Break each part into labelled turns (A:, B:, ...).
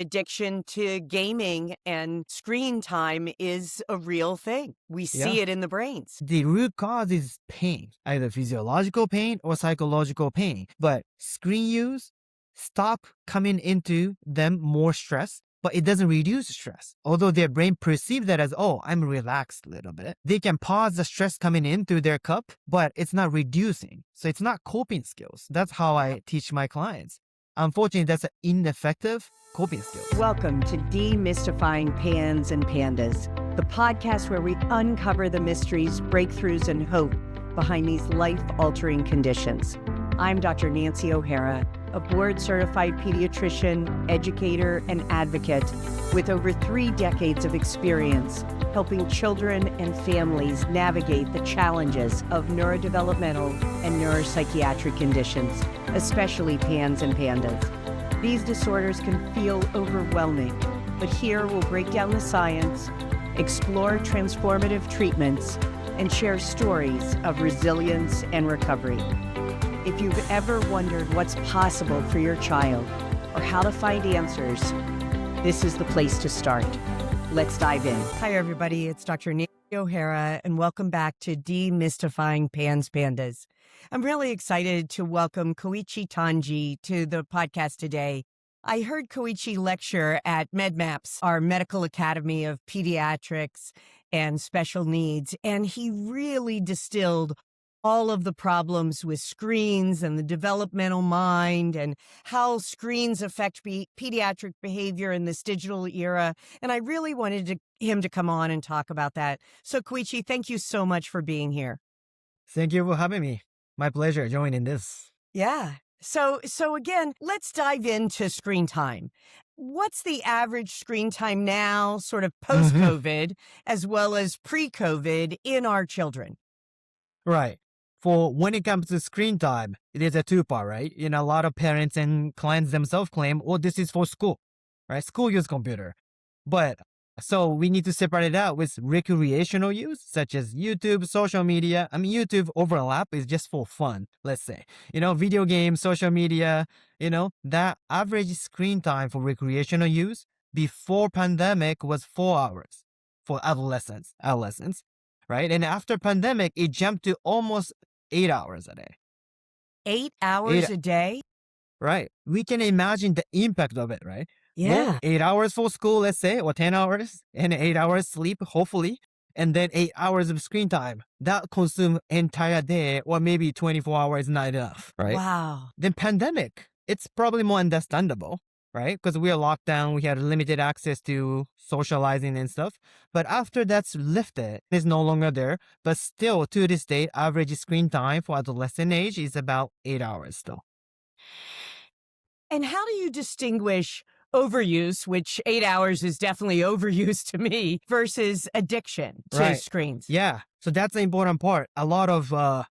A: addiction to gaming and screen time is a real thing. We
B: Yeah.
A: see it in the brains.
B: The root cause is pain, either physiological pain or psychological pain. But screen use stop coming into them more stress, but it doesn't reduce stress. Although their brain perceives that as, oh, I'm relaxed a little bit. They can pause the stress coming in through their cup, but it's not reducing. So it's not coping skills. That's how I teach my clients. Unfortunately, that's an ineffective coping skill.
A: Welcome to Demystifying Pans and Pandas, the podcast where we uncover the mysteries, breakthroughs, and hope behind these life-altering conditions. I'm Dr. Nancy O'Hara, a board-certified pediatrician, educator, and advocate with over 3 decades of experience helping children and families navigate the challenges of neurodevelopmental and neuropsychiatric conditions, especially PANS and PANDAS. These disorders can feel overwhelming, but here we'll break down the science, explore transformative treatments, and share stories of resilience and recovery. If you've ever wondered what's possible for your child or how to find answers, this is the place to start. Let's dive in. Hi, everybody. It's Dr. Nancy O'Hara, and welcome back to Demystifying Pans Pandas. I'm really excited to welcome Koichi Tanji to the podcast today. I heard Koichi lecture at FMAPS, our Medical Academy of Pediatrics and Special Needs, and he really distilled all of the problems with screens and the developmental mind and how screens affect pediatric behavior in this digital era. And I really wanted him to come on and talk about that. So Koichi, thank you so much for being here.
B: Thank you for having me. My pleasure joining this.
A: Yeah. So again, let's dive into screen time. What's the average screen time now, sort of post-COVID, as well as pre-COVID in our children?
B: Right. For when it comes to screen time, it is a two-part, right? A lot of parents and clients themselves claim, oh, this is for school, right? School use computer. But so we need to separate it out with recreational use, such as YouTube, social media. YouTube overlap is just for fun, let's say. Video games, social media, that average screen time for recreational use before pandemic was 4 hours for adolescents, right? And after pandemic, it jumped to almost 8 hours a day.
A: 8 hours a day?
B: Right. We can imagine the impact of it, right?
A: Yeah.
B: Well, 8 hours for school, let's say, or 10 hours, and 8 hours sleep, hopefully, and then 8 hours of screen time. That consumes entire day, or maybe 24 hours is not enough, right?
A: Wow.
B: Then pandemic, it's probably more understandable, right? Because we are locked down, we had limited access to socializing and stuff. But after that's lifted, it's no longer there. But still, to this day, average screen time for adolescent age is about 8 hours still.
A: And how do you distinguish overuse, which 8 hours is definitely overuse to me, versus addiction to screens?
B: Yeah. So that's the important part. A lot of, I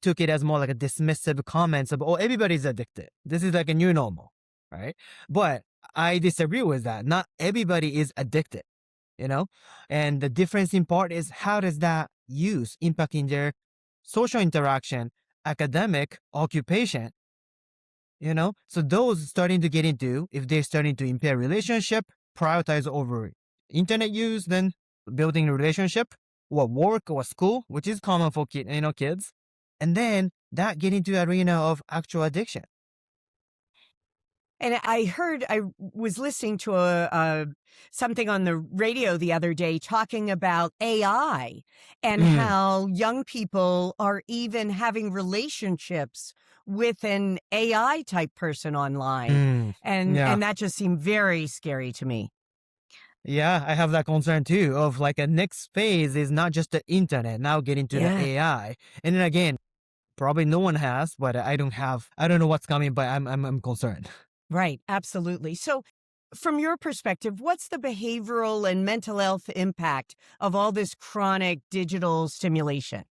B: took it as more like a dismissive comments of, oh, everybody's addicted. This is like a new normal, right? But I disagree with that. Not everybody is addicted, And the difference in part is how does that use impacting their social interaction, academic, occupation, So those starting to get into, if they're starting to impair relationship, prioritize over internet use, then building a relationship or work or school, which is common for kids. And then that get into arena of actual addiction.
A: And I was listening to something on the radio the other day talking about AI and how young people are even having relationships with an AI type person online. And that just seemed very scary to me.
B: Yeah, I have that concern too of like a next phase is not just the internet, now getting to the AI. And then again, probably no one has, but I don't know what's coming, but I'm concerned.
A: Right, absolutely. So from your perspective, what's the behavioral and mental health impact of all this chronic digital stimulation?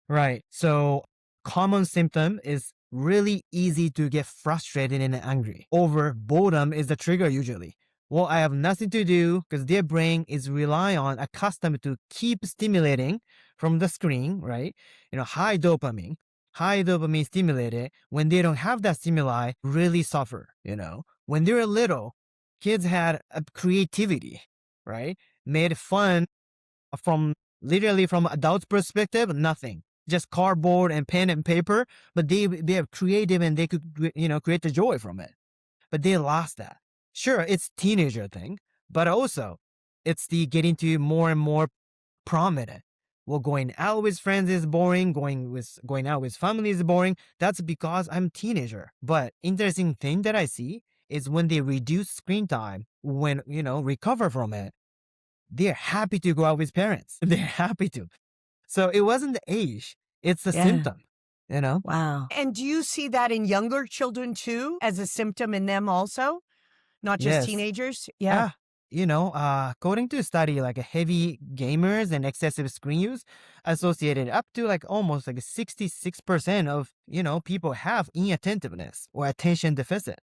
B: Right. So common symptom is really easy to get frustrated and angry. Over boredom is the trigger usually. Well, I have nothing to do because their brain is accustomed to keep stimulating from the screen, right? High dopamine stimulated. When they don't have that stimuli, really suffer, when they were little, kids had a creativity, right? Made fun literally from adults' perspective, nothing. Just cardboard and pen and paper, but they are creative and they could create the joy from it. But they lost that. Sure, it's teenager thing, but also it's the getting to more and more prominent. Well, going out with friends is boring. Going out with family is boring. That's because I'm teenager. But interesting thing that I see is when they reduce screen time, when recover from it, they're happy to go out with parents. They're happy to. So it wasn't the age; it's the symptom.
A: Wow. And do you see that in younger children too, as a symptom in them also? Not just
B: Yes.
A: teenagers? Yeah.
B: According to a study, like heavy gamers and excessive screen use associated up to like almost like 66% of, people have inattentiveness or attention deficit.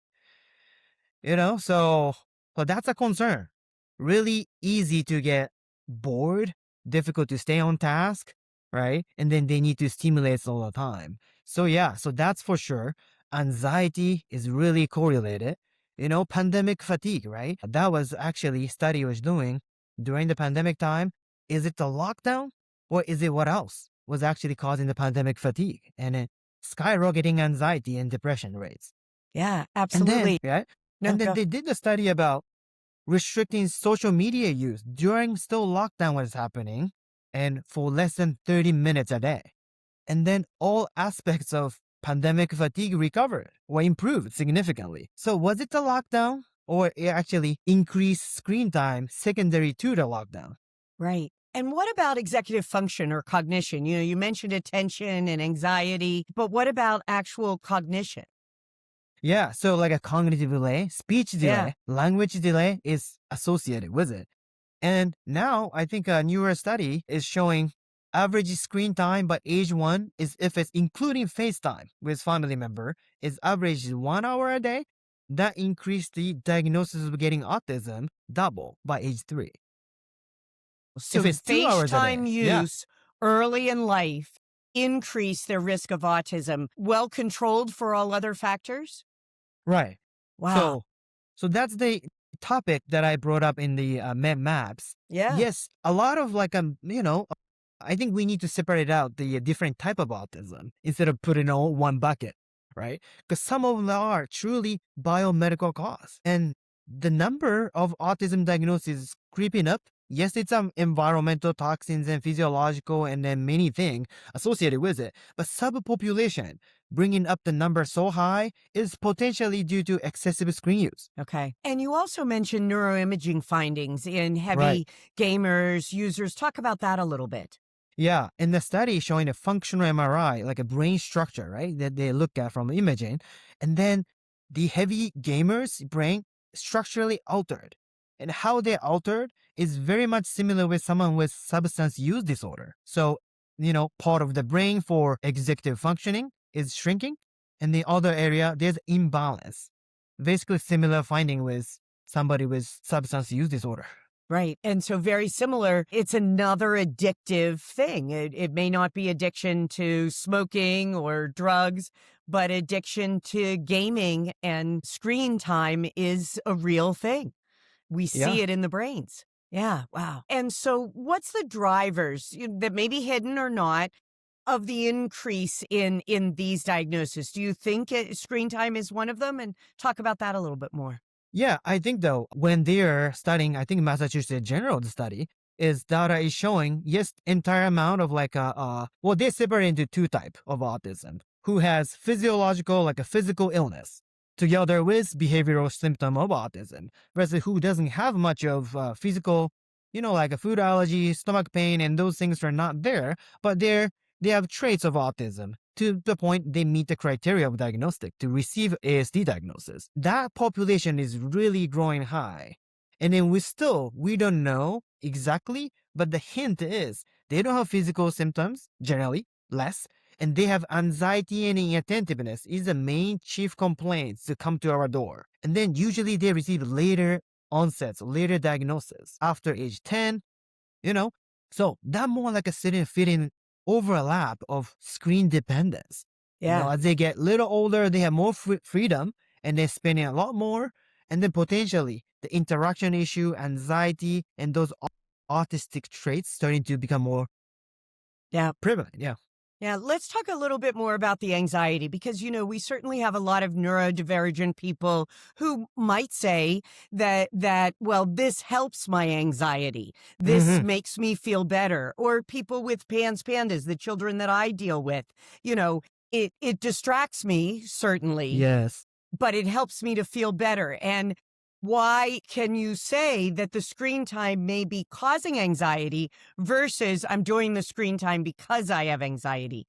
B: So that's a concern. Really easy to get bored, difficult to stay on task, right? And then they need to stimulate all the time. So that's for sure. Anxiety is really correlated. Pandemic fatigue, right? That was actually study was doing during the pandemic time. Is it the lockdown or is it what else was actually causing the pandemic fatigue and skyrocketing anxiety and depression rates?
A: Yeah, absolutely.
B: And then they did the study about restricting social media use during still lockdown was happening and for less than 30 minutes a day. And then all aspects of pandemic fatigue recovered or improved significantly. So was it the lockdown or it actually increased screen time secondary to the lockdown?
A: Right. And what about executive function or cognition? You mentioned attention and anxiety, but what about actual cognition?
B: Yeah, so like a cognitive delay, speech delay, language delay is associated with it. And now I think a newer study is showing average screen time by age 1 is if it's including FaceTime with family member is average 1 hour a day. That increased the diagnosis of getting autism double by age 3.
A: So
B: if it's 2 hours a
A: FaceTime
B: day,
A: use early in life increase their risk of autism, well controlled for all other factors?
B: Right.
A: Wow.
B: So that's the topic that I brought up in the FMAPS.
A: Yeah.
B: Yes, a lot of I think we need to separate out the different type of autism instead of putting all one bucket, right? Because some of them are truly biomedical cause, and the number of autism diagnoses is creeping up. Yes, it's environmental toxins and physiological and then many things associated with it. But subpopulation, bringing up the number so high, is potentially due to excessive screen use.
A: Okay. And you also mentioned neuroimaging findings in heavy gamers, users. Talk about that a little bit.
B: Yeah, in the study showing a functional MRI, like a brain structure, right, that they look at from imaging, and then the heavy gamers' brain structurally altered. And how they altered is very much similar with someone with substance use disorder. So, part of the brain for executive functioning is shrinking, and the other area, there's imbalance. Basically similar finding with somebody with substance use disorder.
A: Right. And so very similar, it's another addictive thing. It may not be addiction to smoking or drugs, but addiction to gaming and screen time is a real thing. We see it in the brains. Yeah. Wow. And so what's the drivers that may be hidden or not of the increase in these diagnoses? Do you think screen time is one of them? And talk about that a little bit more.
B: Yeah, I think though, when they're studying, I think Massachusetts General study is data is showing, yes, entire amount of they separate into 2 type of autism, who has physiological, like a physical illness, together with behavioral symptom of autism, versus who doesn't have much of physical, like a food allergy, stomach pain, and those things are not there, but they have traits of autism to the point they meet the criteria of diagnostic to receive ASD diagnosis. That population is really growing high. And then we don't know exactly, but the hint is they don't have physical symptoms, generally, less, and they have anxiety and inattentiveness is the main chief complaints to come to our door. And then usually they receive later onsets, later diagnosis after age 10, So that more like a fitting overlap of screen dependence.
A: Yeah.
B: As they get a little older, they have more freedom and they're spending a lot more. And then potentially the interaction issue, anxiety, and those autistic traits starting to become more prevalent. Yeah.
A: Yeah, let's talk a little bit more about the anxiety because, we certainly have a lot of neurodivergent people who might say that well, this helps my anxiety. This makes me feel better. Or people with pandas, the children that I deal with, it distracts me, certainly,
B: Yes.
A: but it helps me to feel better. And why can you say that the screen time may be causing anxiety versus I'm doing the screen time because I have anxiety?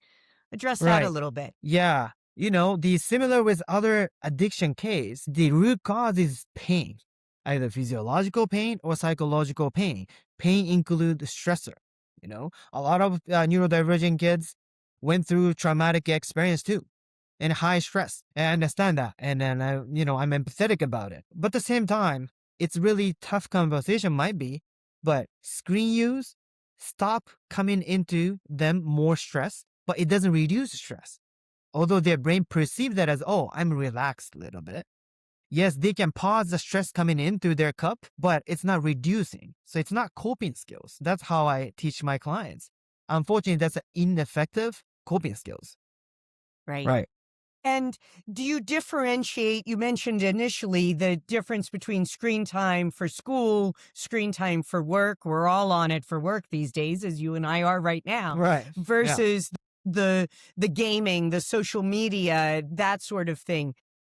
A: Address that a
B: Right.
A: little bit.
B: Yeah. The similar with other addiction case, the root cause is pain, either physiological pain or psychological pain. Pain includes stressor. A lot of neurodivergent kids went through traumatic experience too and high stress. I understand that. And then, I'm empathetic about it. But at the same time, it's really tough conversation might be, but screen use stop coming into them more stress, but it doesn't reduce stress. Although their brain perceives that as, oh, I'm relaxed a little bit. Yes, they can pause the stress coming into their cup, but it's not reducing. So it's not coping skills. That's how I teach my clients. Unfortunately, that's an ineffective coping skills.
A: Right.
B: Right.
A: And do you differentiate? You mentioned initially the difference between screen time for school, screen time for work. We're all on it for work these days, as you and I are right now.
B: Right.
A: Versus the gaming, the social media, that sort of thing.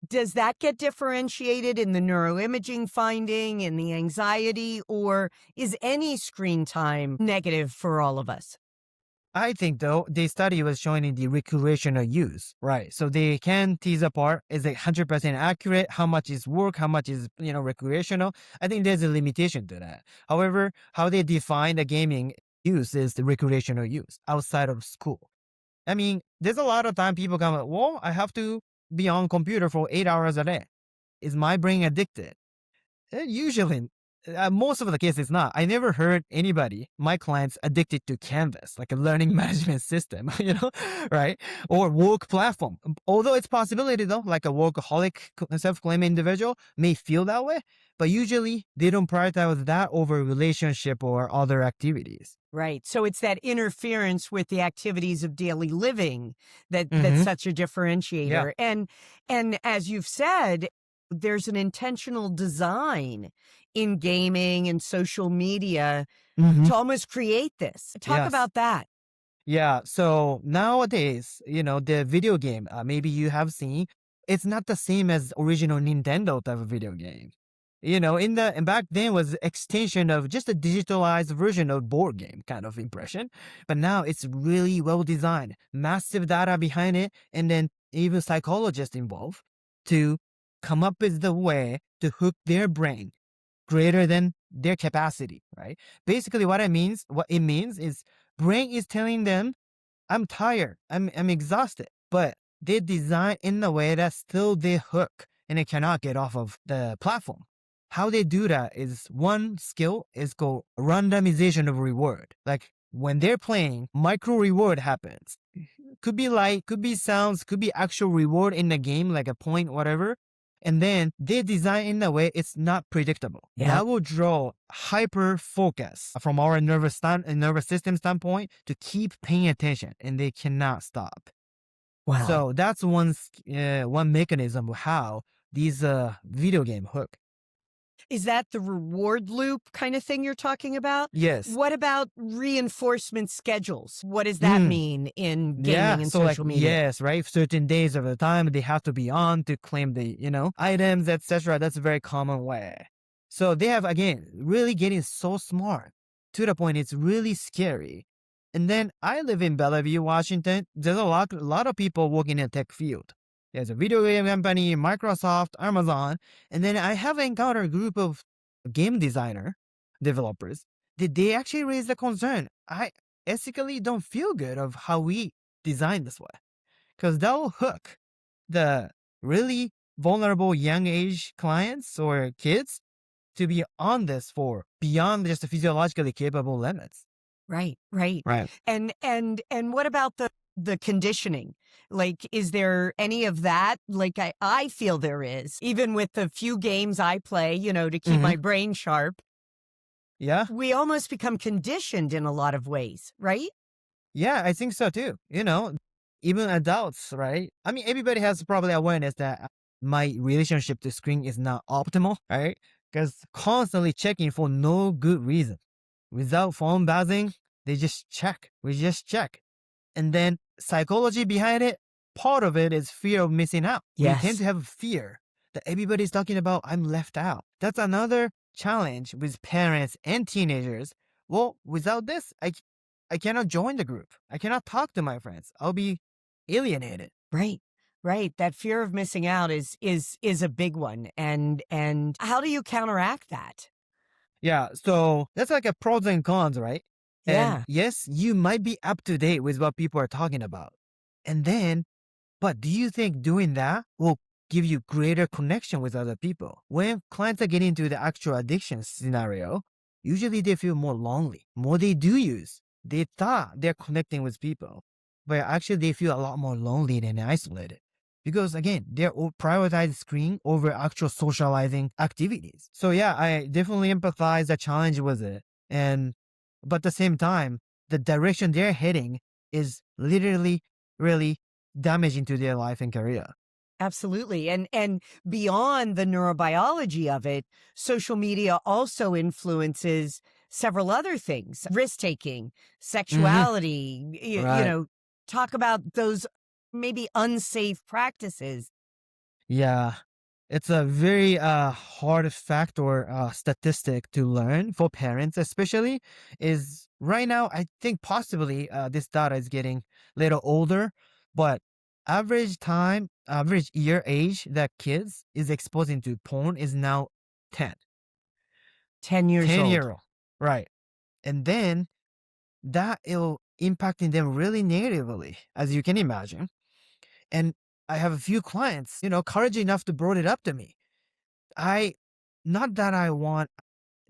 A: Does that get differentiated in the neuroimaging finding, in the anxiety, or is any screen time negative for all of us?
B: I think though, the study was showing in the recreational use, right? So they can tease apart, is it 100% accurate? How much is work? How much is, recreational? I think there's a limitation to that. However, how they define the gaming use is the recreational use outside of school. I mean, there's a lot of time people come, well, I have to be on computer for 8 hours a day. Is my brain addicted? Usually, most of the cases, it's not. I never heard anybody, my clients, addicted to Canvas, like a learning management system, right? Or work platform. Although it's possibility though, like a workaholic self-claiming individual may feel that way, but usually they don't prioritize that over relationship or other activities.
A: Right. So it's that interference with the activities of daily living that's such a differentiator. And as you've said, there's an intentional design in gaming and social media to almost create this. Talk about that.
B: Yeah. So nowadays, the video game, maybe you have seen, it's not the same as original Nintendo type of video game. And back then was extension of just a digitalized version of board game kind of impression. But now it's really well designed, massive data behind it, and then even psychologists involved to come up with the way to hook their brain greater than their capacity, right? Basically what it means is brain is telling them, I'm tired, I'm exhausted, but they design in a way that still they hook and it cannot get off of the platform. How they do that is one skill is called randomization of reward. Like when they're playing, micro reward happens. Could be like, could be sounds, could be actual reward in the game, like a point, whatever. And then they design in a way it's not predictable.
A: Yeah.
B: That will draw hyper focus from our nervous system standpoint to keep paying attention, and they cannot stop.
A: Wow.
B: So that's one mechanism of how these video game hook.
A: Is that the reward loop kind of thing you're talking about?
B: Yes.
A: What about reinforcement schedules? What does that mean in gaming and social media?
B: Yes, right? Certain days of the time they have to be on to claim the, items, etc. That's a very common way. So they have, again, really getting so smart to the point it's really scary. And then I live in Bellevue, Washington. There's a lot of people working in the tech field. There's a video game company, Microsoft, Amazon, and then I have encountered a group of game developers. Did they actually raise the concern? I ethically don't feel good of how we design this way, because that will hook the really vulnerable young age clients or kids to be on this for beyond just the physiologically capable limits.
A: Right.
B: Right.
A: And what about the the conditioning? Like, is there any of that? Like, I feel there is, even with the few games I play, to keep
B: Hmm.
A: my brain sharp.
B: Yeah.
A: We almost become conditioned in a lot of ways, right?
B: Yeah, I think so too. Even adults, right? I mean, everybody has probably awareness that my relationship to screen is not optimal, right? Because constantly checking for no good reason. Without phone buzzing, they just check. We just check. And then psychology behind it, part of it is fear of missing out. We tend
A: Yes.
B: to have fear that everybody's talking about I'm left out. That's another challenge with parents and teenagers. Well, without this, I cannot join the group. I cannot talk to my friends. I'll be alienated.
A: Right. Right. That fear of missing out is a big one. And how do you counteract that?
B: Yeah, so that's like a pros and cons, right? And
A: Yeah.
B: yes, you might be up to date with what people are talking about. And then, but do you think doing that will give you greater connection with other people? When clients are getting into the actual addiction scenario, usually they feel more lonely. More they do use, they thought they're connecting with people, but actually they feel a lot more lonely and isolated. Because again, they're prioritize screen over actual socializing activities. So yeah, I definitely empathize the challenge with it. But at the same time, the direction they're heading is literally really damaging to their life and career.
A: Absolutely. And beyond the neurobiology of it, social media also influences several other things. Risk-taking,
B: Hmm.
A: sexuality,
B: Right.
A: talk about those maybe unsafe practices.
B: Yeah. It's a very hard fact or statistic to learn for parents, especially. Is right now, I think possibly this data is getting a little older, but average year age that kids is exposing to porn is now 10.
A: 10 years
B: 10
A: old.
B: year old. Right. And then that will impacting them really negatively, as you can imagine. And I have a few clients, courage enough to brought it up to me. I not that I want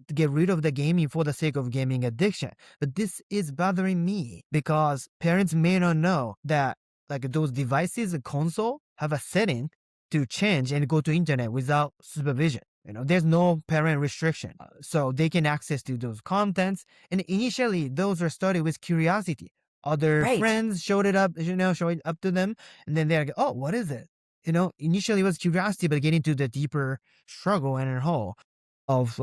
B: to get rid of the gaming for the sake of gaming addiction, but this is bothering me because parents may not know that like those devices, a console, have a setting to change and go to internet without supervision. There's no parent restriction, so they can access to those contents. And initially, those were started with curiosity. Other
A: Right.
B: friends showed it up to them, and then they're like, "Oh, what is it?" Initially it was curiosity, but getting to the deeper struggle and hole of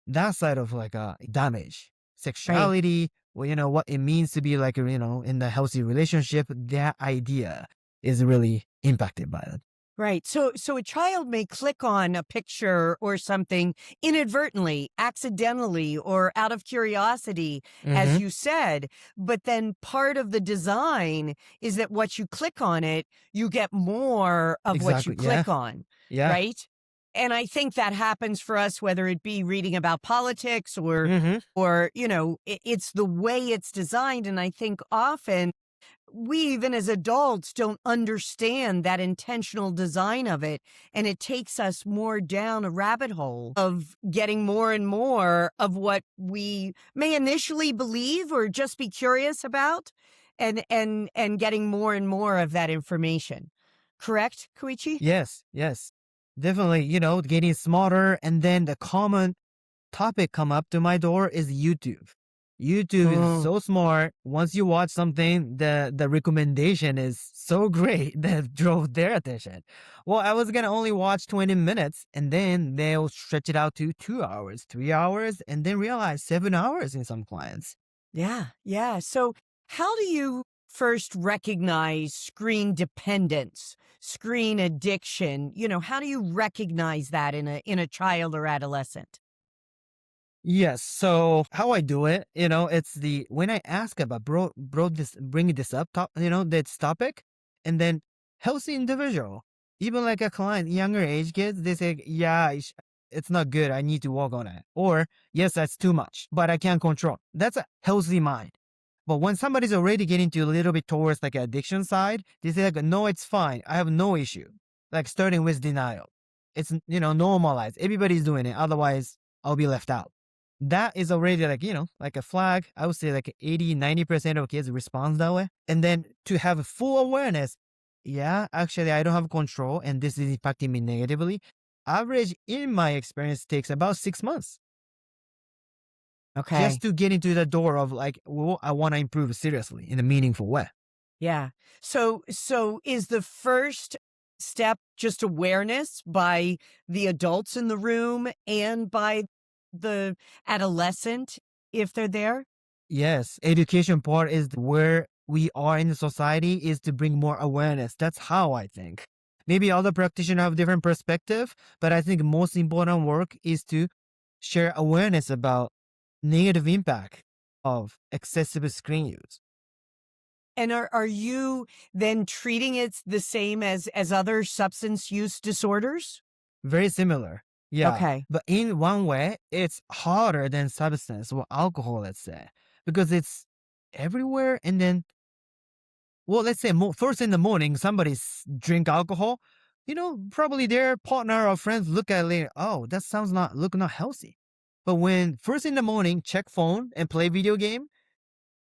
B: that side of like damage,
A: Right.
B: sexuality, well, what it means to be like in the healthy relationship. That idea is really impacted by it.
A: Right. So a child may click on a picture or something inadvertently, accidentally, or out of curiosity, as
B: Mm-hmm.
A: you said, but then part of the design is that once you click on it, you get more of what you
B: Exactly. Yeah.
A: click on,
B: Yeah.
A: right? And I think that happens for us whether it be reading about politics
B: Mm-hmm.
A: or it's the way it's designed, and I think often we even as adults don't understand that intentional design of it. And it takes us more down a rabbit hole of getting more and more of what we may initially believe or just be curious about and getting more and more of that information. Correct, Koichi?
B: Yes. Yes. Definitely. Getting smarter, and then the common topic come up to my door is YouTube. YouTube is
A: Mm,
B: so smart. Once you watch something, the recommendation is so great that drove their attention. Well, I was gonna only watch 20 minutes, and then they'll stretch it out to 2 hours, 3 hours, and then realize 7 hours in some clients.
A: yeah, yeah. So how do you first recognize screen dependence, screen addiction? How do you recognize that in a child or adolescent?
B: Yes. So how I do it, it's the when I ask about bringing this up, this topic, and then healthy individual, even like a client, younger age kids, they say, yeah, it's not good. I need to work on it. Or yes, that's too much, but I can't control. That's a healthy mind. But when somebody's already getting to a little bit towards like addiction side, they say like, no, it's fine. I have no issue. Like starting with denial. It's normalized. Everybody's doing it. Otherwise, I'll be left out. that is already like, like a flag. I would say like 80-90% of kids respond that way. And then to have full awareness, yeah, actually I don't have control and this is impacting me negatively. Average in my experience takes about 6 months
A: Okay.
B: just to get into the door of like, well, I want to improve seriously in a meaningful way.
A: Yeah. So is the first step just awareness by the adults in the room and by the adolescent if they're there?
B: Yes, education part is where we are in the society is to bring more awareness. That's how I think. Maybe other practitioners have different perspective, but I think most important work is to share awareness about negative impact of excessive screen use.
A: And are you then treating it the same as other substance use disorders?
B: Very similar. Yeah.
A: Okay.
B: But in one way, it's harder than substance or alcohol, let's say, because it's everywhere. And then, well, let's say first in the morning, somebody's drink alcohol, probably their partner or friends look at it later. Oh, that sounds not healthy. But when first in the morning, check phone and play video game,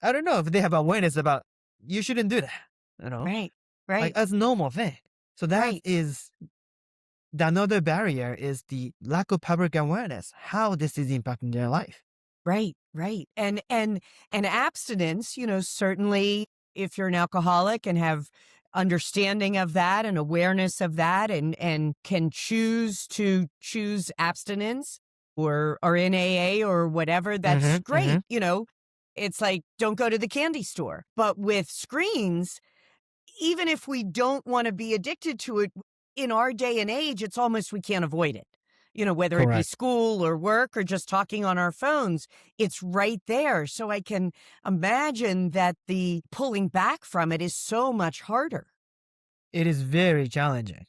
B: I don't know if they have awareness about you shouldn't do that,
A: Right.
B: like
A: Right.
B: that's a normal thing. So that
A: Right.
B: is the another barrier is the lack of public awareness, how this is impacting their life.
A: Right, right. And abstinence, certainly if you're an alcoholic and have understanding of that and awareness of that and can choose abstinence or in AA or whatever, that's great. It's like don't go to the candy store. But with screens, even if we don't want to be addicted to it in our day and age, it's almost we can't avoid it. Whether it be
B: Correct.
A: school or work or just talking on our phones, it's right there. So I can imagine that the pulling back from it is so much harder.
B: It is very challenging.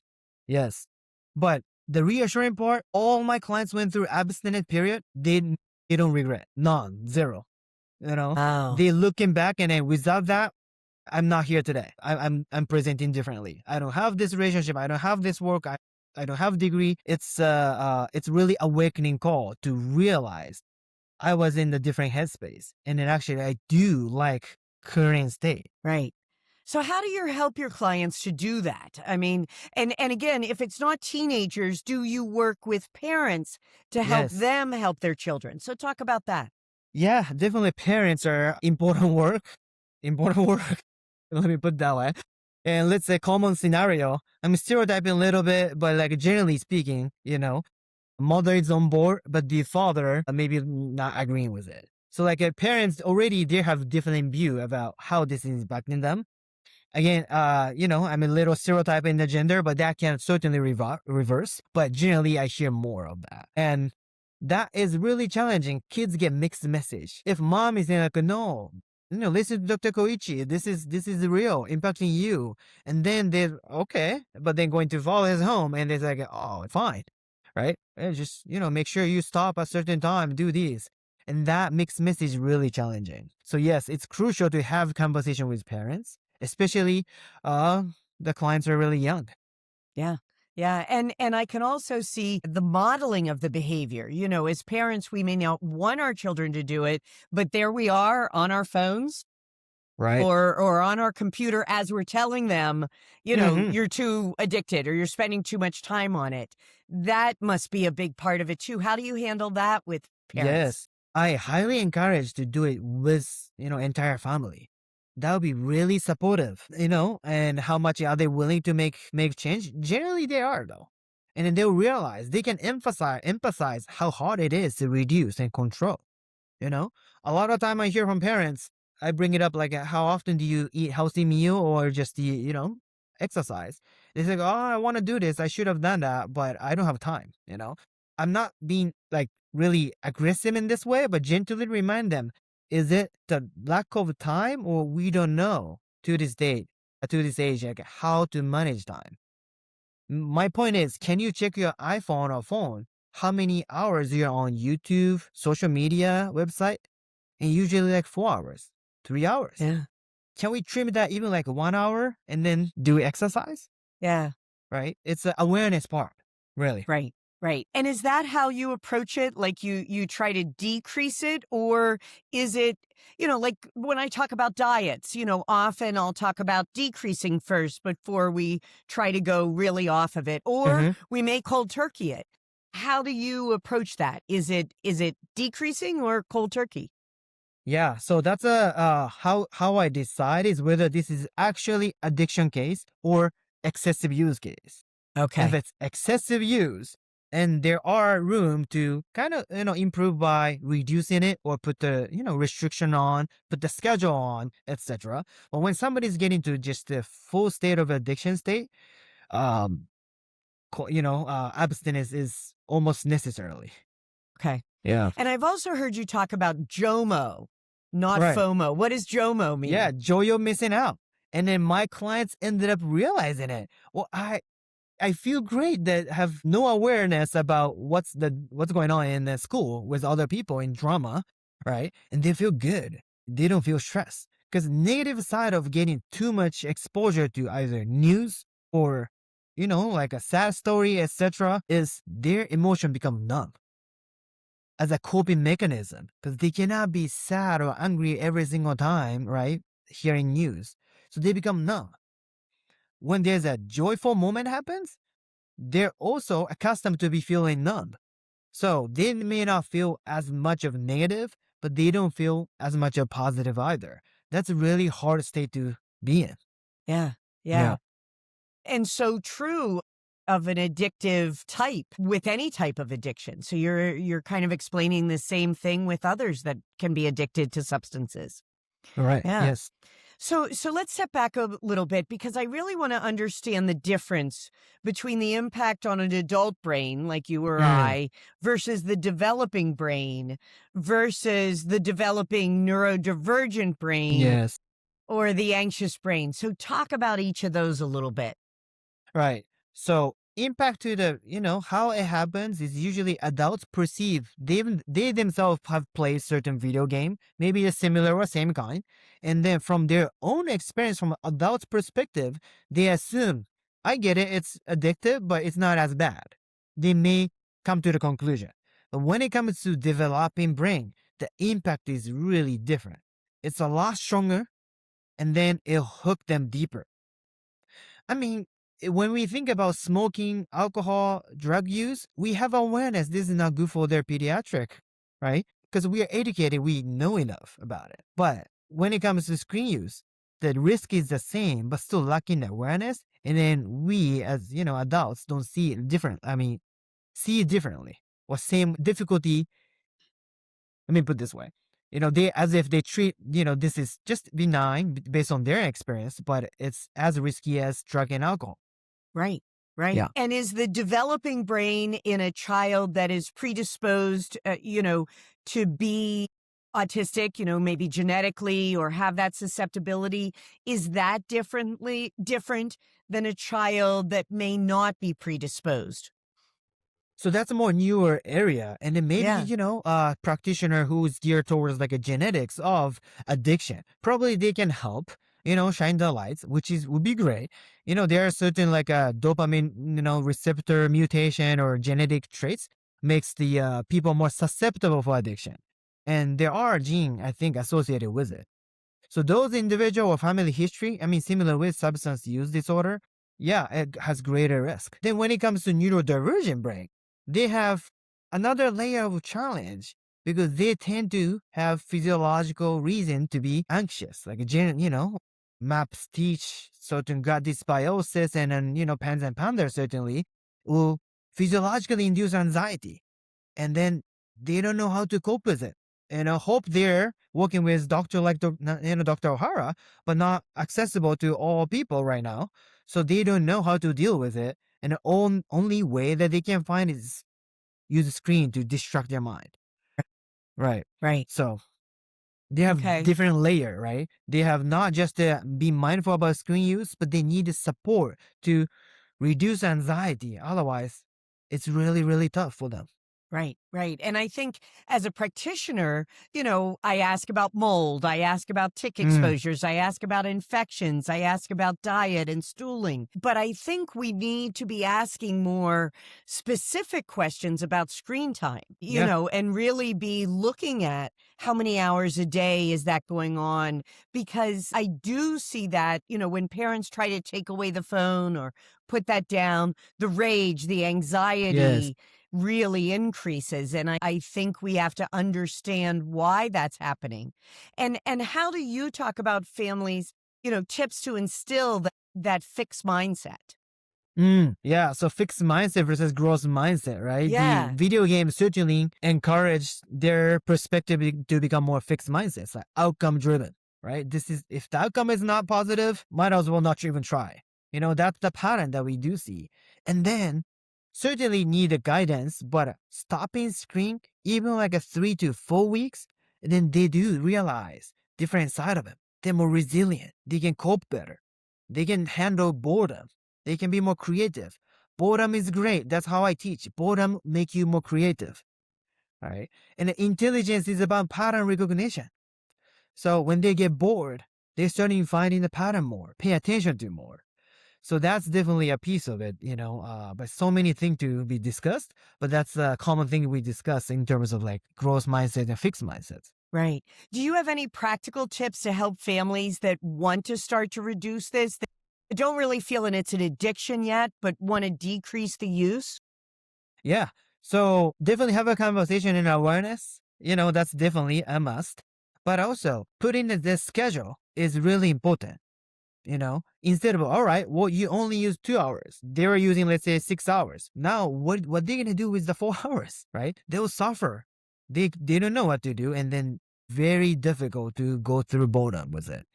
B: Yes. But the reassuring part, all my clients went through abstinent period. They don't regret. None. Zero.
A: Oh,
B: They looking back and then without that, I'm not here today. I'm presenting differently. I don't have this relationship. I don't have this work. I don't have degree. It's really awakening call to realize I was in a different headspace, and then actually I do like current state.
A: right. So how do you help your clients to do that? I mean, and again, if it's not teenagers, do you work with parents to help
B: Yes.
A: them help their children? So talk about that.
B: Yeah, definitely parents are important work. Important work. Let me put it that way. And let's say common scenario. I'm stereotyping a little bit, but like generally speaking, mother is on board, but the father maybe not agreeing with it. So like parents already they have different view about how this is impacting them. Again, I'm a little stereotyping the gender, but that can certainly reverse. But generally, I hear more of that, and that is really challenging. Kids get mixed message. If mom is saying like, no, listen to Dr. Koichi. This is real, impacting you, and then they're okay, but then going to follow his home, and they're like, oh, fine, right? And just make sure you stop at a certain time, do this. And that mixed message is really challenging. So yes, it's crucial to have conversation with parents, especially the clients are really young.
A: Yeah. Yeah. And I can also see the modeling of the behavior. As parents, we may not want our children to do it, but there we are on our phones
B: Right.
A: or on our computer as we're telling them, you're too addicted or you're spending too much time on it. That must be a big part of it too. How do you handle that with parents?
B: Yes. I highly encourage to do it with, entire family. That would be really supportive, and how much are they willing to make change? Generally they are though. And then they'll realize they can empathize how hard it is to reduce and control. A lot of time I hear from parents, I bring it up like how often do you eat healthy meal or just exercise? They say, oh, I want to do this. I should have done that, but I don't have time. I'm not being like really aggressive in this way, but gently remind them, is it the lack of time or we don't know to this date, to this age, like how to manage time? My point is, can you check your iPhone or phone? How many hours you're on YouTube, social media, website? And usually like 4 hours, 3 hours.
A: Yeah.
B: Can we trim that even like 1 hour and then do exercise?
A: Yeah.
B: Right? It's an awareness part, really.
A: Right. Right. And is that how you approach it? Like you try to decrease it, or is it, like when I talk about diets, often I'll talk about decreasing first before we try to go really off of it, or
B: Hmm.
A: we may cold turkey it. How do you approach that? Is it decreasing or cold turkey?
B: Yeah, so that's a how I decide is whether this is actually addiction case or excessive use case. If
A: Okay.
B: it's excessive use, and there are room to kind of improve by reducing it or put the restriction on, put the schedule on, etc. But when somebody's getting to just the full state of addiction state, um, abstinence is almost necessarily.
A: Okay.
B: Yeah.
A: And I've also heard you talk about JOMO, not
B: Right.
A: FOMO. What does JOMO
B: Yeah,
A: mean?
B: joy of missing out. And then my clients ended up realizing it. Well, I feel great that have no awareness about what's going on in the school with other people in drama, right? And they feel good. They don't feel stressed. Because negative side of getting too much exposure to either news or, like a sad story, etc., is their emotion become numb as a coping mechanism because they cannot be sad or angry every single time, right? Hearing news. So they become numb. When there's a joyful moment happens, they're also accustomed to be feeling numb. So they may not feel as much of negative, but they don't feel as much of positive either. That's a really hard state to be in.
A: Yeah.
B: Yeah.
A: Yeah. And so true of an addictive type with any type of addiction. So you're kind of explaining the same thing with others that can be addicted to substances.
B: All right.
A: Yeah.
B: Yes.
A: So let's step back a little bit because I really want to understand the difference between the impact on an adult brain like you or
B: Mm,
A: I versus the developing brain versus the developing neurodivergent brain
B: yes.
A: or the anxious brain. So talk about each of those a little bit.
B: Right. So impact to the, how it happens is usually adults perceive they themselves have played certain video game, maybe a similar or same kind. And then from their own experience, from adults' perspective, they assume, I get it, it's addictive, but it's not as bad. They may come to the conclusion. But when it comes to developing brain, the impact is really different. It's a lot stronger, and then it'll hook them deeper. I mean, when we think about smoking, alcohol, drug use, we have awareness this is not good for their pediatric, right? Because we are educated, we know enough about it. But when it comes to screen use, the risk is the same, but still lacking awareness. And then we, as adults, don't see it different. I mean, see it differently or same difficulty. Let me put it this way. They as if they treat, this is just benign based on their experience, but it's as risky as drug and alcohol.
A: Right. Right.
B: Yeah.
A: And is the developing brain in a child that is predisposed, to be autistic, maybe genetically or have that susceptibility, is that different than a child that may not be predisposed?
B: So that's a more newer area. And then maybe,
A: Yeah.
B: a practitioner who's geared towards like a genetics of addiction. Probably they can help, shine the lights, which would be great. There are certain like a dopamine, receptor mutation or genetic traits makes the people more susceptible for addiction. And there are gene, I think, associated with it. So those individual or family history, I mean, similar with substance use disorder, yeah, it has greater risk. Then when it comes to neurodivergent brain, they have another layer of challenge because they tend to have physiological reason to be anxious. Like, MAPS teach certain gut dysbiosis and then, PANS and PANDA certainly will physiologically induce anxiety and then they don't know how to cope with it. And I hope they're working with doctor like Dr. O'Hara, but not accessible to all people right now. So they don't know how to deal with it. And the only way that they can find is use a screen to distract their mind. Right.
A: Right.
B: So they have
A: Okay.
B: different layer, right? They have not just to be mindful about screen use, but they need the support to reduce anxiety. Otherwise, it's really, really tough for them.
A: Right, right. And I think as a practitioner, I ask about mold, I ask about tick
B: Mm,
A: exposures, I ask about infections, I ask about diet and stooling. But I think we need to be asking more specific questions about screen time,
B: yeah.
A: and really be looking at how many hours a day is that going on? Because I do see that, when parents try to take away the phone or put that down, the rage, the
B: Yes.
A: anxiety really increases. And I think we have to understand why that's happening. And how do you talk about families, tips to instill that fixed mindset?
B: Yeah, so fixed mindset versus growth mindset, right? The
A: Yeah.
B: video games certainly encourage their perspective to become more fixed mindsets, like outcome driven, right? This is if the outcome is not positive, might as well not even try. That's the pattern that we do see. And then certainly need a guidance, but stopping screen, even like a 3 to 4 weeks, and then they do realize different side of it. They're more resilient. They can cope better. They can handle boredom. They can be more creative. Boredom is great. That's how I teach. Boredom make you more creative. All right. And the intelligence is about pattern recognition. So when they get bored, they're starting finding the pattern more, pay attention to more. So that's definitely a piece of it, but so many things to be discussed, but that's a common thing we discuss in terms of like growth mindset and fixed mindsets.
A: Right. Do you have any practical tips to help families that want to start to reduce this? That don't really feel it's an addiction yet, but want to decrease the use?
B: Yeah. So definitely have a conversation and awareness. That's definitely a must. But also putting the schedule is really important. Instead of, all right, well, you only use 2 hours. They were using, let's say, 6 hours. Now, what they're gonna do with the 4 hours, right? They'll suffer. They don't know what to do, and then very difficult to go through boredom with it.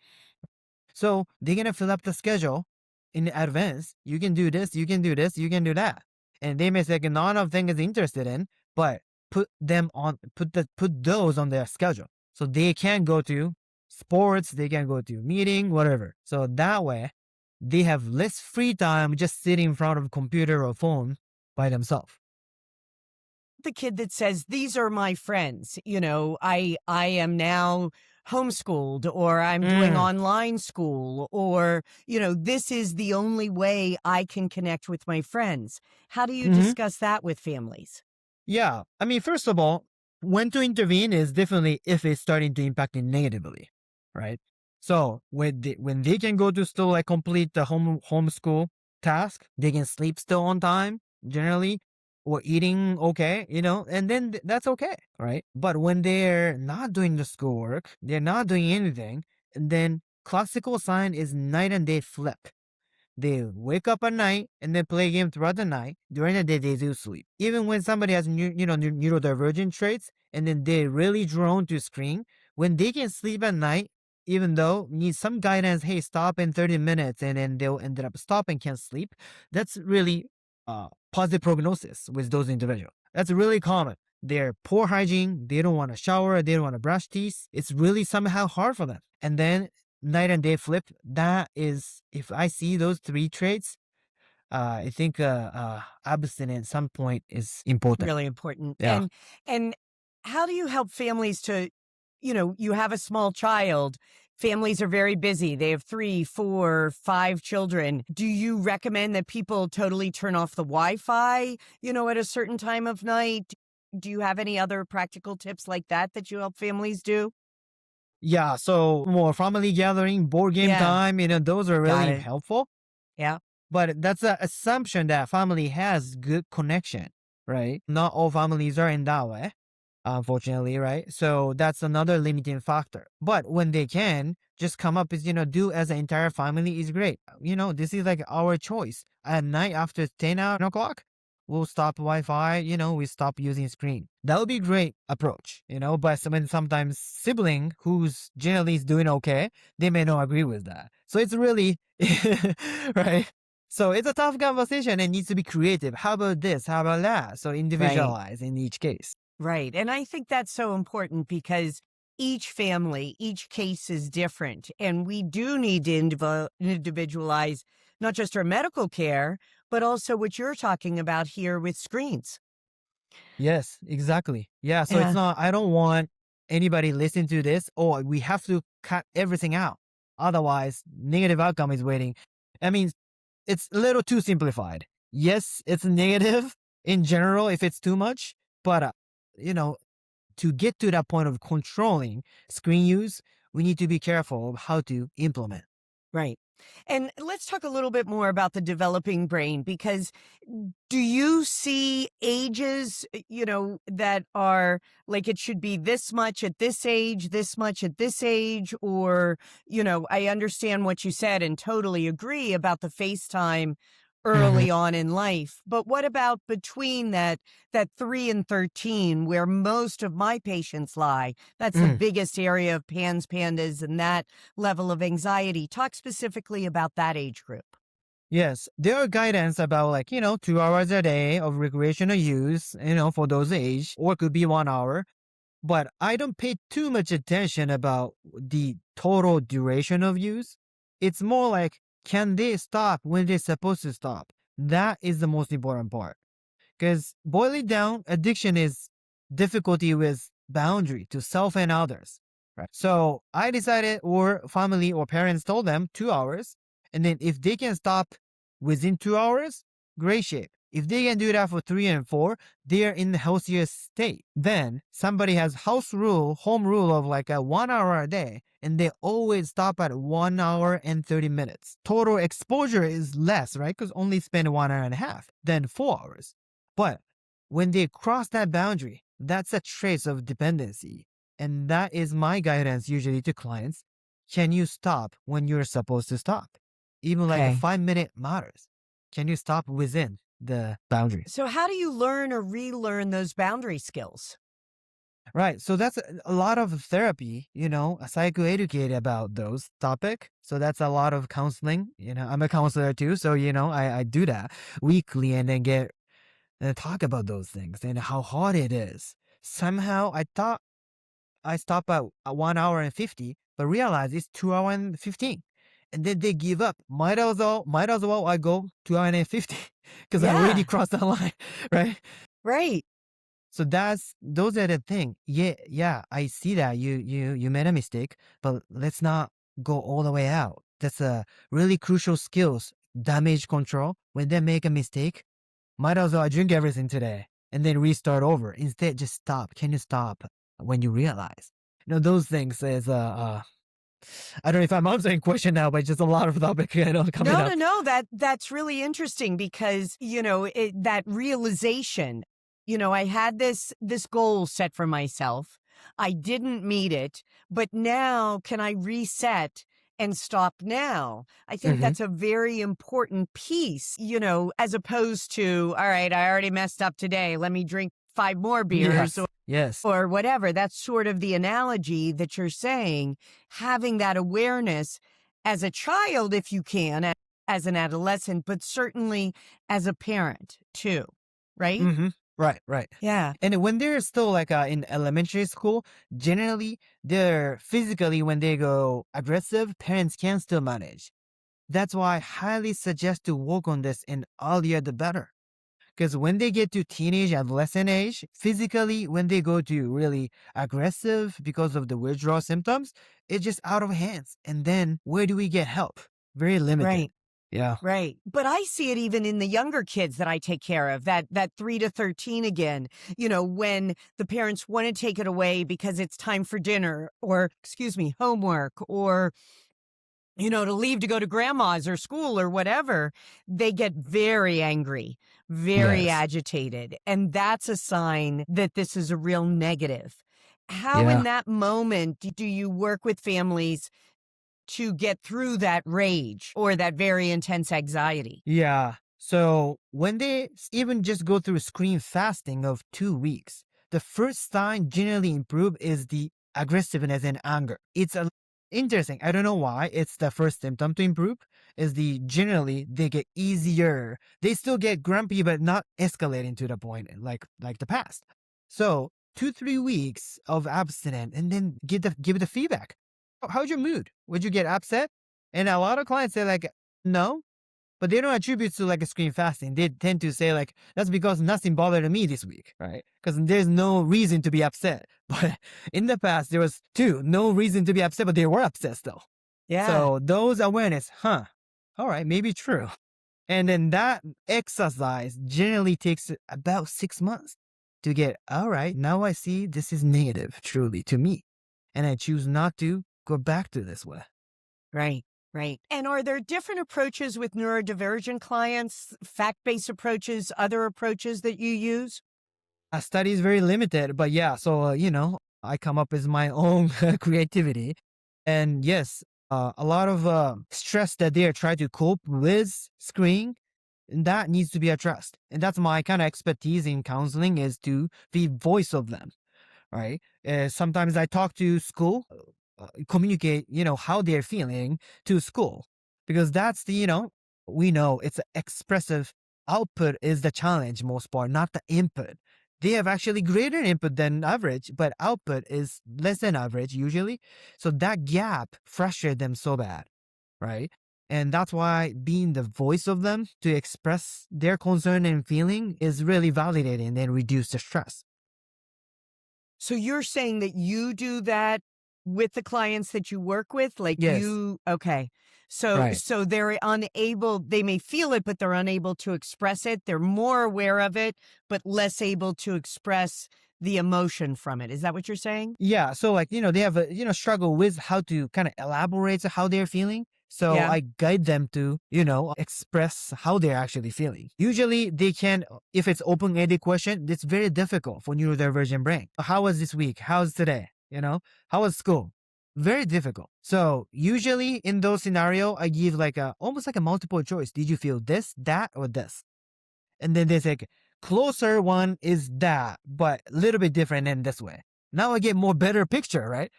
B: So they're gonna fill up the schedule in advance. You can do this, you can do this, you can do that. And they may say none of things is interested in, but put those on their schedule. So they can go to sports, they can go to meeting, whatever. So that way they have less free time just sitting in front of a computer or phone by themselves.
A: The kid that says, these are my friends, I am now homeschooled, or I'm doing
B: Mm,
A: online school, or, this is the only way I can connect with my friends. How do you
B: mhm.
A: discuss that with families?
B: Yeah. I mean, first of all, when to intervene is definitely if it's starting to impact it negatively, right? So when they can go to still like complete the homeschool task, they can sleep still on time generally, or eating okay, and then that's okay, right? But when they're not doing the schoolwork, they're not doing anything, and then classical sign is night and day flip. They wake up at night and then play game throughout the night. During the day, they do sleep. Even when somebody has neurodivergent traits, and then they're really drawn to screen, when they can sleep at night, even though need some guidance, hey, stop in 30 minutes, and then they'll end up stopping, can't sleep. That's really positive prognosis with those individuals. That's really common. They're poor hygiene. They don't want to shower. They don't want to brush teeth. It's really somehow hard for them. And then night and day flip, that is, if I see those three traits, I think abstinence at some point is important.
A: Really important.
B: Yeah.
A: And how do you help families to, you have a small child. Families are very busy. They have 3, 4, 5 children. Do you recommend that people totally turn off the Wi-Fi, at a certain time of night? Do you have any other practical tips like that you help families do?
B: Yeah. So more family gathering, board game
A: Yeah,
B: time, those are
A: got
B: really
A: it.
B: helpful.
A: Yeah.
B: But that's an assumption that family has good connection, right? Not all families are in that way, unfortunately, right? So that's another limiting factor. But when they can, just come up with, do as an entire family is great. This is like our choice. At night after 10 o'clock, we'll stop Wi-Fi, we stop using screen. That would be great approach, but sometimes sibling who's generally is doing okay, they may not agree with that. So it's really, right? So it's a tough conversation and needs to be creative. How about this? How about that? So
A: Right.
B: individualize in each case.
A: Right. And I think that's so important because each family, each case is different. And we do need to individualize not just our medical care, but also what you're talking about here with screens.
B: Yes, exactly. Yeah, so it's
A: Yeah.
B: not, I don't want anybody listening to this, oh, we have to cut everything out. Otherwise, negative outcome is waiting. I mean, it's a little too simplified. Yes, it's negative in general if it's too much, but you know, to get to that point of controlling screen use, we need to be careful of how to implement.
A: Right. And let's talk a little bit more about the developing brain because do you see ages, that are like it should be this much at this age, this much at this age? Or, I understand what you said and totally agree about the FaceTime
B: Mhm.
A: early on in life. But what about between that 3 and 13 where most of my patients lie? That's the
B: Mm.
A: biggest area of pandas and that level of anxiety. Talk specifically about that age group.
B: Yes, there are guidance about 2 hours a day of recreational use, for those age, or it could be 1 hour. But I don't pay too much attention about the total duration of use. It's more like, can they stop when they're supposed to stop? That is the most important part. Because boiling down, addiction is difficulty with boundary to self and others. Right. So I decided, or family or parents told them 2 hours. And then if they can stop within 2 hours, great shape. If they can do that for 3 and 4, they are in the healthiest state. Then somebody has home rule of like a 1 hour a day, and they always stop at 1 hour and 30 minutes. Total exposure is less, right? Because only spend 1 hour and a half than 4 hours. But when they cross that boundary, that's a trace of dependency. And that is my guidance usually to clients. Can you stop when you're supposed to stop? Even like a
A: Okay.
B: 5 minute matters. Can you stop within the boundaries?
A: So, how do you learn or relearn those boundary skills?
B: Right. So that's a lot of therapy, psychoeducate about those topic. So that's a lot of counseling. I'm a counselor too. So, I do that weekly and then get and talk about those things and how hard it is. Somehow I thought I stopped at 1 hour and 50, but realized it's 2 hour and 15. And then they give up. Might as well I go 2 hour and 50 because I already
A: Yeah.
B: crossed the line, right?
A: Right.
B: So those are the thing. Yeah, yeah, I see that you made a mistake, but let's not go all the way out. That's a really crucial skills. Damage control. When they make a mistake, might as well I drink everything today and then restart over. Instead, just stop. Can you stop when you realize? Those things is I don't know if I'm answering question now, but just a lot of topic coming
A: No, no,
B: up.
A: no. That's really interesting because that realization. I had this goal set for myself. I didn't meet it, but now can I reset and stop now? I think
B: Hmm.
A: that's a very important piece. As opposed to all right, I already messed up today. Let me drink 5 more beers
B: Yes, yes,
A: or whatever. That's sort of the analogy that you're saying, having that awareness as a child, if you can, as an adolescent, but certainly as a parent too, right?
B: hmm, right, right.
A: Yeah.
B: And when they're still like in elementary school, generally they're physically when they go aggressive, parents can still manage. That's why I highly suggest to work on this in earlier the better. Because when they get to teenage, adolescent age, physically, when they go to really aggressive because of the withdrawal symptoms, it's just out of hands. And then where do we get help? Very limited.
A: Right.
B: Yeah.
A: Right. But I see it even in the younger kids that I take care of, that 3 to 13 again, when the parents want to take it away because it's time for dinner or, excuse me, homework or to leave to go to grandma's or school or whatever, they get very angry, very
B: Yes.
A: agitated. And that's a sign that this is a real negative. How in
B: Yeah.
A: that moment do you work with families to get through that rage or that very intense anxiety?
B: Yeah. So when they even just go through screen fasting of 2 weeks, the first sign generally improve is the aggressiveness and anger. It's interesting. I don't know why it's the first symptom to improve. Is the generally they get easier. They still get grumpy, but not escalating to the point like the past. So 2-3 weeks of abstinence, and then give the feedback. How's your mood? Would you get upset? And a lot of clients say like, no, but they don't attribute to like a screen fasting. They tend to say like, that's because nothing bothered me this week, right? Because there's no reason to be upset. But in the past, there was no reason to be upset, but they were upset still.
A: Yeah.
B: So those awareness, all right, maybe true. And then that exercise generally takes about 6 months to get, all right, now I see this is negative truly to me. And I choose not to go back to this way.
A: Right. Right. And are there different approaches with neurodivergent clients, fact-based approaches, other approaches that you use?
B: A study is very limited, but yeah, so, I come up with my own creativity. And yes, a lot of stress that they are trying to cope with screen, that needs to be addressed. And that's my kind of expertise in counseling, is to be voice of them, right? Sometimes I talk to school, communicate, how they're feeling to school, because that's we know it's expressive output is the challenge most part, not the input. They have actually greater input than average, but output is less than average usually. So that gap frustrates them so bad, right? And that's why being the voice of them to express their concern and feeling is really validating and reduce the stress.
A: So you're saying that you do that with the clients that you work with? Like
B: Yes.
A: Okay. So
B: Right.
A: so they're unable, they may feel it, but they're unable to express it. They're more aware of it, but less able to express the emotion from it. Is that what you're saying?
B: Yeah. So like, they have a, struggle with how to kind of elaborate how they're feeling. So
A: Yeah.
B: I guide them to, express how they're actually feeling. Usually they can, if it's open-ended question, it's very difficult for neurodivergent brain. How was this week? How's today? How was school? Very difficult. So usually in those scenario, I give like almost like a multiple choice. Did you feel this, that, or this? And then they say, closer one is that, but a little bit different in this way. Now I get more better picture, right?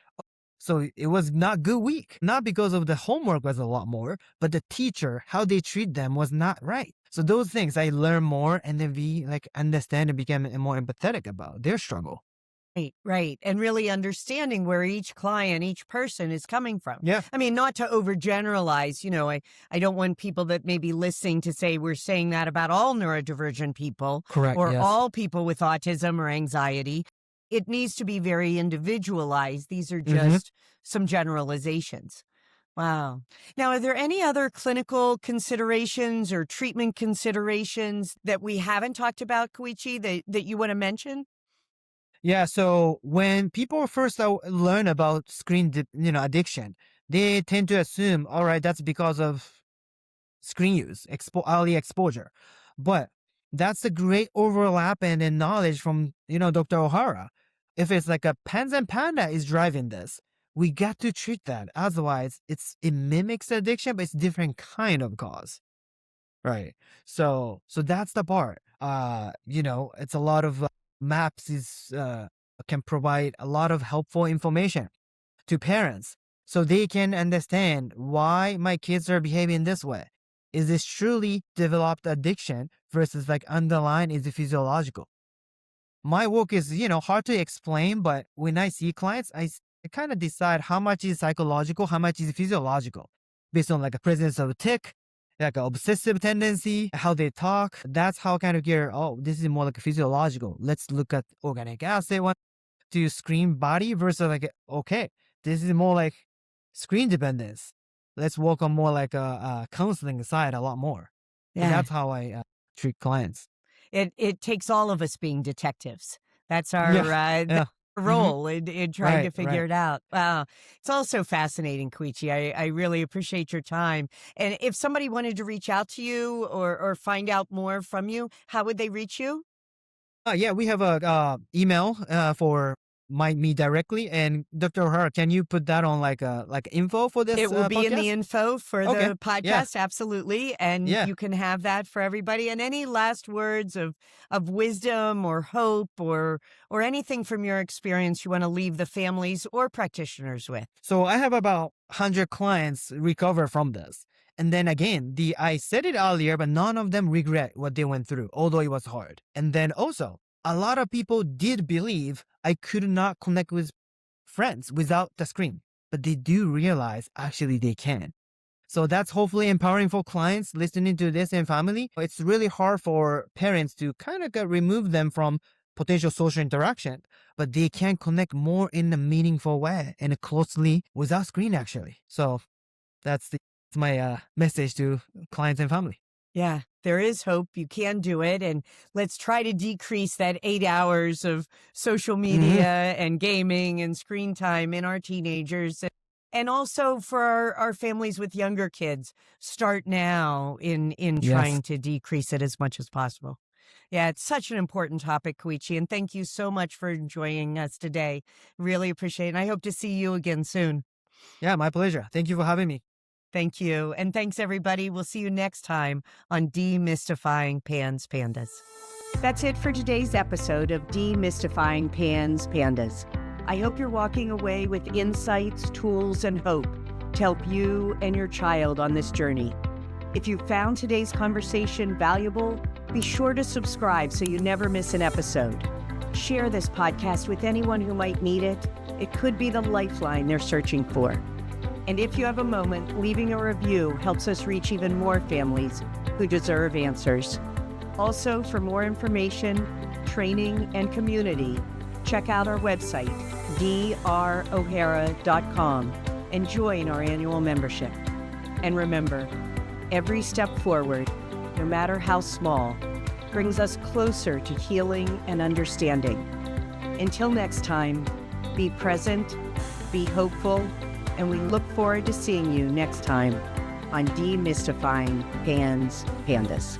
B: So it was not good week. Not because of the homework was a lot more, but the teacher, how they treat them was not right. So those things I learn more, and then we like understand and become more empathetic about their struggle.
A: Right, right. And really understanding where each client, each person is coming from.
B: Yeah.
A: I mean, not to overgeneralize, I don't want people that may be listening to say we're saying that about all neurodivergent people
B: Correct.
A: or
B: Yes.
A: all people with autism or anxiety. It needs to be very individualized. These are just some generalizations. Wow. Now, are there any other clinical considerations or treatment considerations that we haven't talked about, Koichi, that you want to mention?
B: Yeah, so when people first learn about addiction, they tend to assume, all right, that's because of screen use, early exposure. But that's a great overlap and knowledge from, Dr. O'Hara. If it's like a pens and panda is driving this, we got to treat that. Otherwise, it mimics addiction, but it's different kind of cause. Right. So that's the part. It's a lot of maps can provide a lot of helpful information to parents so they can understand why my kids are behaving this way. Is this truly developed addiction versus like underlying is it physiological? My work is, hard to explain, but when I see clients, I kind of decide how much is psychological, how much is physiological based on like a presence of a tick, like an obsessive tendency, how they talk. That's how kind of get, this is more like physiological. Let's look at organic acid one to screen body versus like, okay, this is more like screen dependence. Let's work on more like a counseling side a lot more. And
A: Yeah.
B: that's how I treat clients.
A: It takes all of us being detectives. That's our
B: Yeah.
A: role in trying to
B: Right,
A: figure
B: right.
A: it out. Wow. It's all so fascinating, Koichi. I really appreciate your time. And if somebody wanted to reach out to you or find out more from you, how would they reach you?
B: Yeah, we have a email for me directly, and Dr. O'Hara, can you put that on like info for this
A: It will be in the
B: podcast?
A: info for
B: Okay,
A: the
B: yeah.
A: podcast, absolutely. And
B: Yeah.
A: you can have that for everybody. And any last words of wisdom or hope or anything from your experience you want to leave the families or practitioners with?
B: So I have about 100 clients recover from this. And then again, I said it earlier, but none of them regret what they went through, although it was hard. And then also, a lot of people did believe I could not connect with friends without the screen, but they do realize actually they can. So that's hopefully empowering for clients listening to this and family. It's really hard for parents to kind of remove them from potential social interaction, but they can connect more in a meaningful way and closely without screen actually. So that's my message to clients and family.
A: Yeah, there is hope. You can do it. And let's try to decrease that 8 hours of social media and gaming and screen time in our teenagers. And also for our families with younger kids, start now in trying to decrease it as much as possible. Yeah, it's such an important topic, Koichi, and thank you so much for joining us today. Really appreciate it, and I hope to see you again soon.
B: Yeah, my pleasure. Thank you for having me.
A: Thank you, and thanks, everybody. We'll see you next time on Demystifying Pans Pandas. That's it for today's episode of Demystifying Pans Pandas. I hope you're walking away with insights, tools, and hope to help you and your child on this journey. If you found today's conversation valuable, be sure to subscribe so you never miss an episode. Share this podcast with anyone who might need it. It could be the lifeline they're searching for. And if you have a moment, leaving a review helps us reach even more families who deserve answers. Also, for more information, training, and community, check out our website, drohara.com, and join our annual membership. And remember, every step forward, no matter how small, brings us closer to healing and understanding. Until next time, be present, be hopeful, and we look forward to seeing you next time on Demystifying Pans Pandas.